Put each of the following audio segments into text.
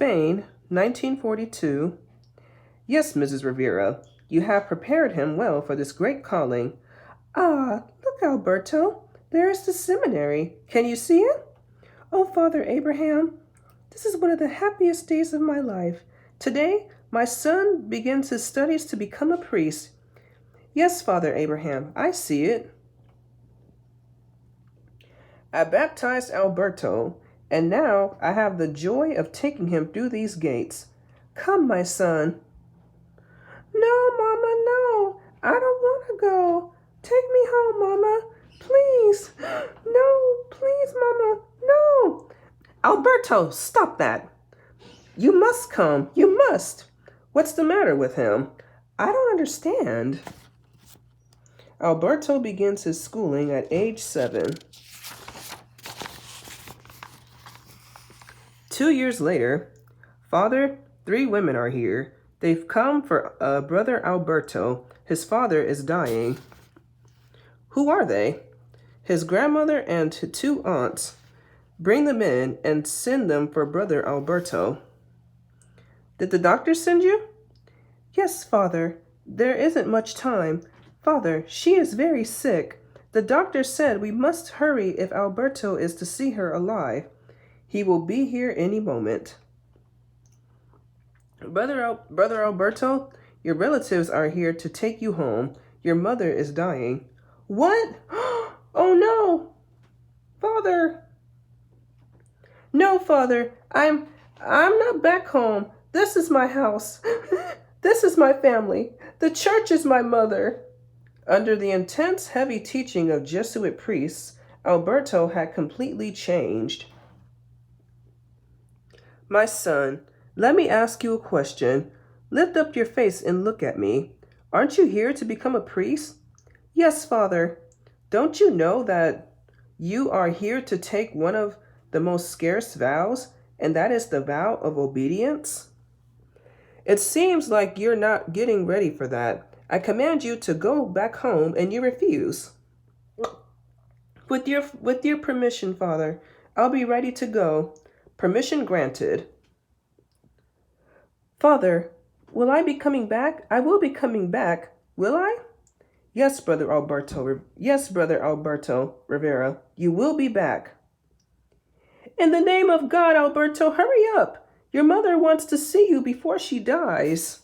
Spain, 1942. Yes, Mrs. Rivera, you have prepared him well for this great calling. Ah, look, Alberto, there is the seminary. Can you see it? Oh, Father Abraham, this is one of the happiest days of my life. Today, my son begins his studies to become a priest. Yes, Father Abraham, I see it. I baptized Alberto, and now I have the joy of taking him through these gates. Come, my son. No, Mama, no. I don't want to go. Take me home, Mama. Please. No, please, Mama. No. Alberto, stop that. You must come. You must. What's the matter with him? I don't understand. Alberto begins his schooling at age 7. 2 years later, Father, 3 women are here. They've come for Brother Alberto. His father is dying. Who are they? His grandmother and 2 aunts. Bring them in and send them for Brother Alberto. Did the doctor send you? Yes, Father. There isn't much time. Father, she is very sick. The doctor said we must hurry if Alberto is to see her alive. He will be here any moment. Brother Alberto, your relatives are here to take you home. Your mother is dying. What? Oh no! Father! No, Father, I'm not back home. This is my house. This is my family. The church is my mother. Under the intense, heavy teaching of Jesuit priests, Alberto had completely changed. My son, let me ask you a question. Lift up your face and look at me. Aren't you here to become a priest? Yes, Father. Don't you know that you are here to take one of the most scarce vows, and that is the vow of obedience? It seems like you're not getting ready for that. I command you to go back home, and you refuse. With your permission, Father, I'll be ready to go. Permission granted. Father, will I be coming back? I will be coming back. Will I? Yes, Brother Alberto. Yes, Brother Alberto Rivera. You will be back. In the name of God, Alberto, hurry up. Your mother wants to see you before she dies.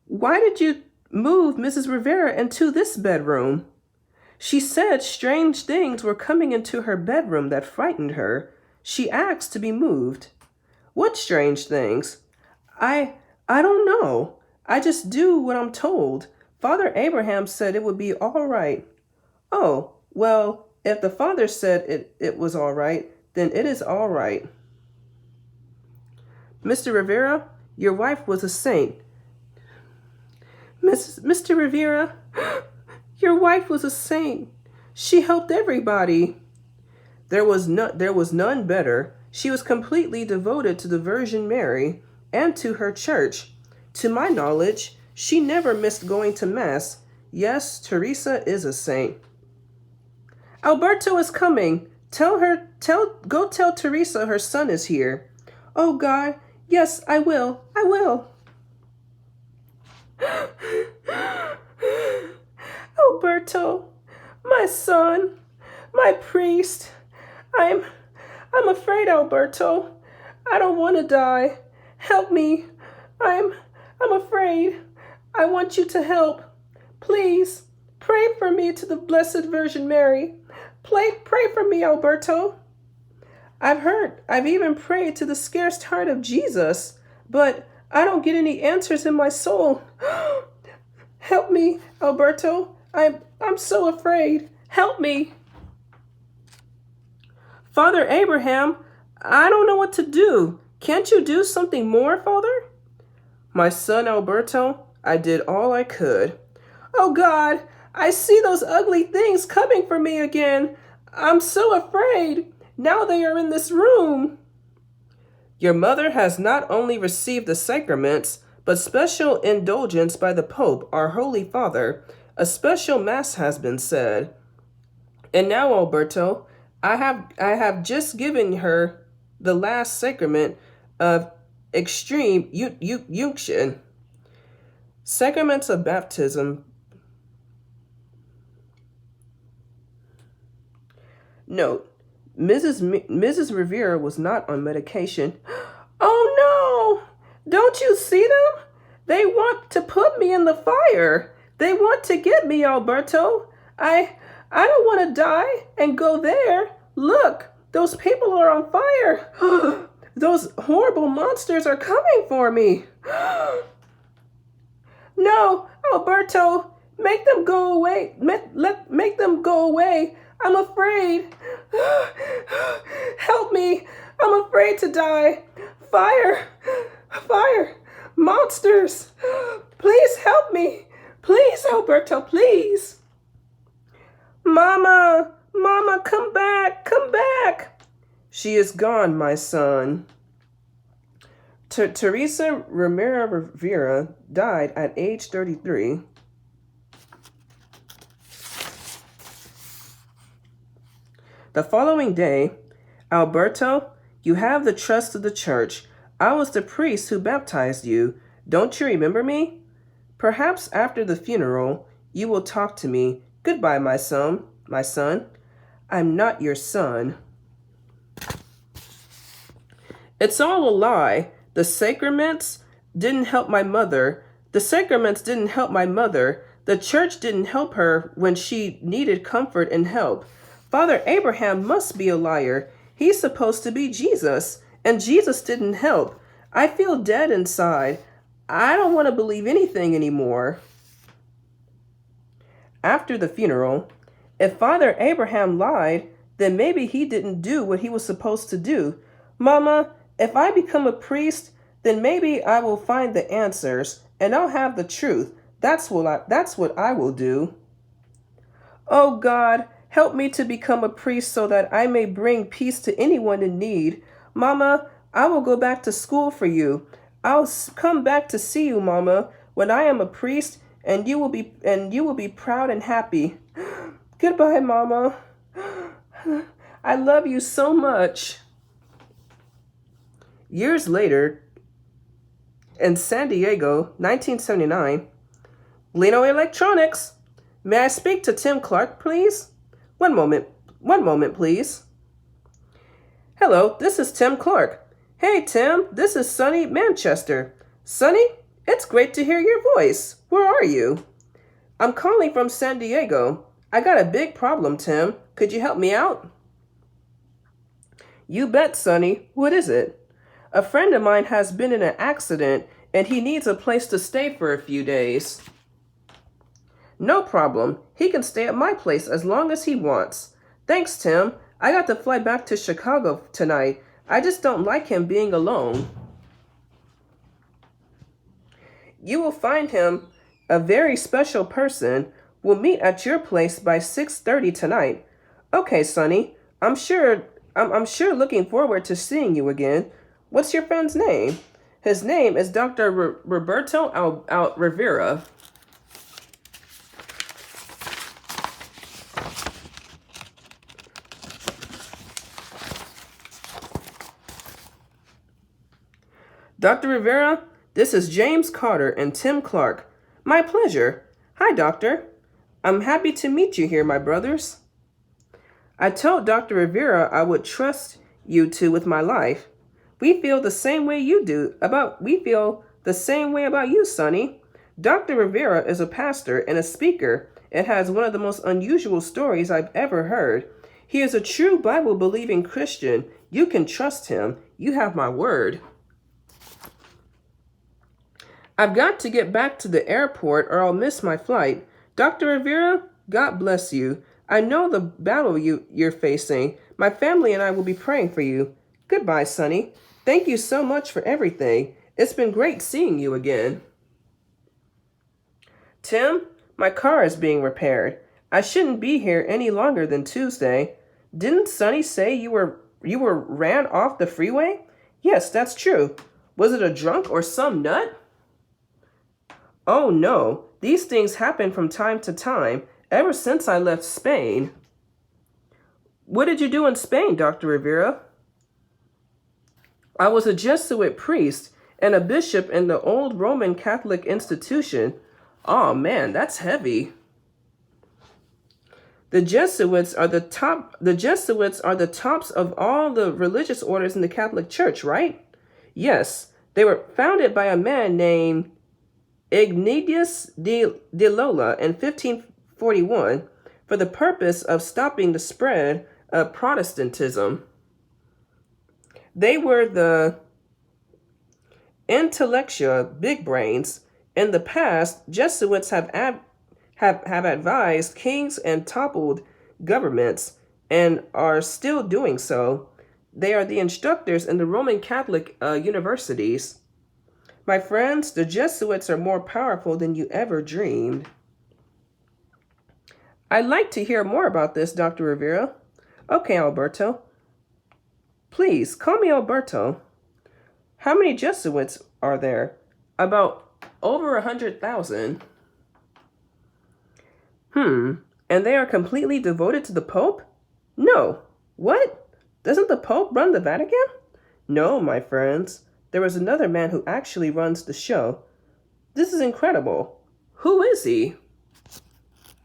Why did you move Mrs. Rivera into this bedroom? She said strange things were coming into her bedroom that frightened her. She asked to be moved. What strange things? I don't know. I just do what I'm told. Father Abraham said it would be all right. Oh, well, if the father said it was all right, then it is all right. Mr. Rivera, your wife was a saint. Mr. Rivera, your wife was a saint. She helped everybody. There was none better. She was completely devoted to the Virgin Mary and to her church. To my knowledge, she never missed going to Mass. Yes, Teresa is a saint. Alberto is coming. Go tell Teresa her son is here. Oh God, yes, I will. Alberto, my son, my priest. I'm afraid, Alberto. I don't want to die. Help me. I'm afraid. I want you to help. Please, pray for me to the Blessed Virgin Mary. Pray for me, Alberto. I've even prayed to the scarce heart of Jesus, but I don't get any answers in my soul. Help me, Alberto. I'm so afraid. Help me. Father Abraham, I don't know what to do. Can't you do something more, Father? My son Alberto, I did all I could. Oh God, I see those ugly things coming for me again. I'm so afraid. Now they are in this room. Your mother has not only received the sacraments, but special indulgence by the Pope, our Holy Father. A special Mass has been said. And now, Alberto, I have just given her the last sacrament of extreme unction. Sacraments of baptism. Note, Mrs. Rivera was not on medication. Oh no! Don't you see them? They want to put me in the fire. They want to get me, Alberto. I don't want to die and go there. Look, those people are on fire. Those horrible monsters are coming for me. No, Alberto, make them go away. Make them go away. I'm afraid. Help me. I'm afraid to die. Fire. Fire. Monsters. Please help me. Please, Alberto, please. Mama, Mama, come back. Come back. She is gone, my son. Teresa Romero Rivera died at age 33. The following day, Alberto, you have the trust of the church. I was the priest who baptized you. Don't you remember me? Perhaps after the funeral, you will talk to me. Goodbye, my son. My son. I'm not your son. It's all a lie. The sacraments didn't help my mother. The sacraments didn't help my mother. The church didn't help her when she needed comfort and help. Father Abraham must be a liar. He's supposed to be Jesus, and Jesus didn't help. I feel dead inside. I don't want to believe anything anymore. After the funeral, if Father Abraham lied, then maybe he didn't do what he was supposed to do. Mama, if I become a priest, then maybe I will find the answers, and I'll have the truth. That's what I will do. Oh God, help me to become a priest so that I may bring peace to anyone in need. Mama, I will go back to school for you. I'll come back to see you, Mama, when I am a priest, and you will be proud and happy. Goodbye, Mama. I love you so much. Years later, in San Diego, 1979, Leno Electronics. May I speak to Tim Clark, please? One moment, please. Hello, this is Tim Clark. Hey, Tim, this is Sonny Manchester. Sonny, it's great to hear your voice. Where are you? I'm calling from San Diego. I got a big problem, Tim. Could you help me out? You bet, Sonny. What is it? A friend of mine has been in an accident, and he needs a place to stay for a few days. No problem. He can stay at my place as long as he wants. Thanks, Tim. I got to fly back to Chicago tonight. I just don't like him being alone. You will find him a very special person. We'll meet at your place by 6:30 tonight. Okay, Sonny. I'm sure looking forward to seeing you again. What's your friend's name? His name is Dr. Roberto Rivera. Dr. Rivera, this is James Carter and Tim Clark. My pleasure. Hi, Doctor. I'm happy to meet you here, my brothers. I told Dr. Rivera I would trust you two with my life. We feel the same way about you, Sonny. Dr. Rivera is a pastor and a speaker and has one of the most unusual stories I've ever heard. He is a true Bible-believing Christian. You can trust him. You have my word. I've got to get back to the airport or I'll miss my flight. Dr. Rivera, God bless you. I know the battle you're facing. My family and I will be praying for you. Goodbye, Sonny. Thank you so much for everything. It's been great seeing you again. Tim, my car is being repaired. I shouldn't be here any longer than Tuesday. Didn't Sonny say you were ran off the freeway? Yes, that's true. Was it a drunk or some nut? Oh no, these things happen from time to time, ever since I left Spain. What did you do in Spain, Dr. Rivera? I was a Jesuit priest and a bishop in the old Roman Catholic institution. Oh man, that's heavy. The Jesuits are the tops of all the religious orders in the Catholic Church, right? Yes, they were founded by a man named Ignatius de Loyola in 1541 for the purpose of stopping the spread of Protestantism. They were the intellectual big brains. In the past, Jesuits have advised kings and toppled governments and are still doing so. They are the instructors in the Roman Catholic universities. My friends, the Jesuits are more powerful than you ever dreamed. I'd like to hear more about this, Dr. Rivera. Okay, Alberto. Please, call me Alberto. How many Jesuits are there? About over 100,000. And they are completely devoted to the Pope? No. What? Doesn't the Pope run the Vatican? No, my friends. There is another man who actually runs the show. This is incredible. Who is he?